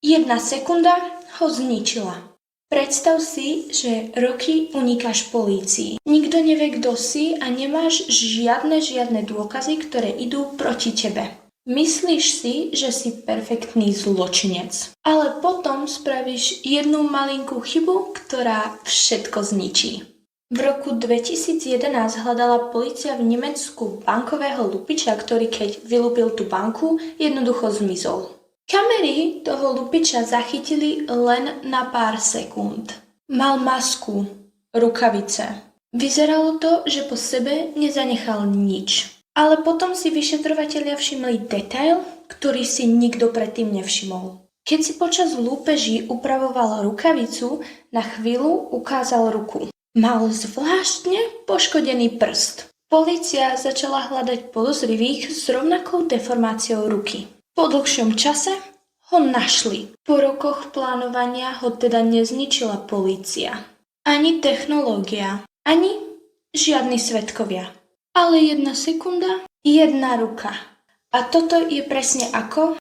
Jedna sekunda ho zničila. Predstav si, že roky unikáš polícii. Nikto nevie, kto si a nemáš žiadne dôkazy, ktoré idú proti tebe. Myslíš si, že si perfektný zločinec. Ale potom spravíš jednu malinkú chybu, ktorá všetko zničí. V roku 2011 hľadala polícia v Nemecku bankového lupiča, ktorý keď vylúpil tú banku, jednoducho zmizol. Kamery toho lupiča zachytili len na pár sekúnd. Mal masku, rukavice. Vyzeralo to, že po sebe nezanechal nič. Ale potom si vyšetrovatelia všimli detail, ktorý si nikto predtým nevšimol. Keď si počas lúpeží upravoval rukavicu, na chvíľu ukázal ruku. Mal zvláštne poškodený prst. Polícia začala hľadať podozrivých s rovnakou deformáciou ruky. Po dlhšom čase ho našli. Po rokoch plánovania ho teda nezničila polícia. Ani technológia, ani žiadni svedkovia. Ale jedna sekunda, jedna ruka. A toto je presne ako,